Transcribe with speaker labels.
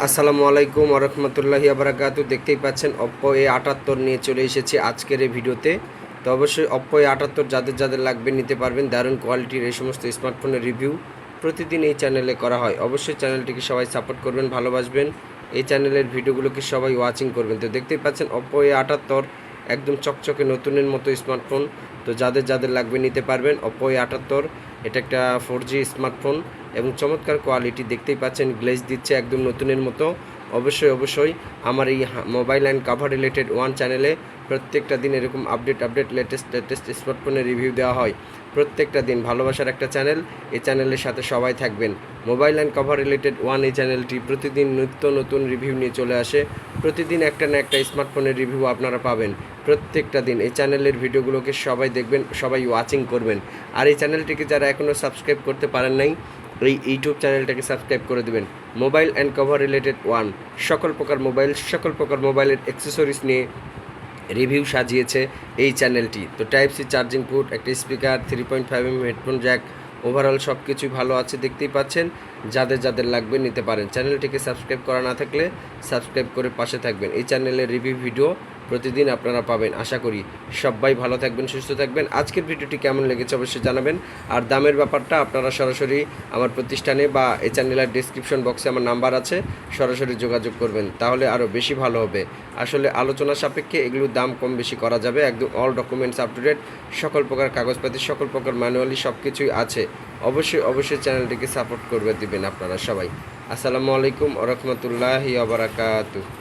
Speaker 1: আসসালামু আলাইকুম ওরহমতুল্লাহি আবরাকাতু। দেখতেই পাচ্ছেন Oppo A78 নিয়ে চলে এসেছি আজকের এই ভিডিওতে। তো অবশ্যই Oppo A78 যাদের লাগবে নিতে পারবেন। দারুণ কোয়ালিটির এই সমস্ত স্মার্টফোনের রিভিউ প্রতিদিন এই চ্যানেলে করা হয়। অবশ্যই চ্যানেলটিকে সবাই সাপোর্ট করবেন, ভালোবাসবেন, এই চ্যানেলের ভিডিওগুলোকে সবাই ওয়াচিং করবেন। তো দেখতেই পাচ্ছেন Oppo A78 একদম চকচকে নতুনের মতো স্মার্টফোন। তো যাদের লাগবে নিতে পারবেন। Oppo A78 এটা একটা 4G স্মার্টফোন এবং চমৎকার কোয়ালিটি। দেখতেই পাচ্ছেন গ্লেজ দিচ্ছে একদম নতুনের মতো। অবশ্যই আমার এই mobile and cover related one চ্যানেলে প্রত্যেকটা দিন এরকম আপডেট লেটেস্ট স্মার্টফোনের রিভিউ দেওয়া হয়। প্রত্যেকটা দিন ভালোবাসার একটা চ্যানেল, এই চ্যানেলের সাথে সবাই থাকবেন। Mobile and cover related one এই চ্যানেলটি প্রতিদিন নিত্য নতুন রিভিউ নিয়ে চলে আসে। প্রতিদিন একটা না একটা স্মার্টফোনের রিভিউ আপনারা পাবেন প্রত্যেকটা দিন। এই চ্যানেলের ভিডিওগুলোকে সবাই দেখবেন, সবাই ওয়াচিং করবেন। আর এই চ্যানেলটিকে যারা এখনও সাবস্ক্রাইব করতে পারেন নাই, এই ইউটিউব চ্যানেলটাকে সাবস্ক্রাইব করে দেবেন। Mobile and cover related one সকল প্রকার মোবাইলের অ্যাক্সেসরিজ নিয়ে রিভিউ সাজিয়েছে এই চ্যানেলটি। তো টাইপ সি চার্জিং পোর্ট, একটা speaker, 3.5mm headphone Jack, overall সব কিছুই ভালো আছে। দেখতেই পাচ্ছেন যাদের লাগবে নিতে পারেন। চ্যানেলটিকে সাবস্ক্রাইব করা না থাকলে সাবস্ক্রাইব করে পাশে থাকবেন। এই চ্যানেলের রিভিউ ভিডিও প্রতিদিন আপনারা পাবেন। আশা করি সবাই ভালো থাকবেন, সুস্থ থাকবেন। আজকের ভিডিওটি কেমন লেগেছে অবশ্যই জানাবেন। আর দামের ব্যাপারটা আপনারা সরাসরি আমার প্রতিষ্ঠানে বা এই চ্যানেলের ডিসক্রিপশন বক্সে আমার নাম্বার আছে, সরাসরি যোগাযোগ করবেন, তাহলে আরও বেশি ভালো হবে। আসলে আলোচনা সাপেক্ষে এগুলোর দাম কম বেশি করা যাবে। একদম all documents up to date, সকল প্রকার কাগজপাতি, সকল প্রকার ম্যানুয়ালি সব কিছুই আছে। অবশ্যই চ্যানেলটিকে সাপোর্ট করবে দিবেন আপনারা সবাই। আসসালামু আলাইকুম ওয়া রাহমাতুল্লাহি ওয়া বারাকাতুহু।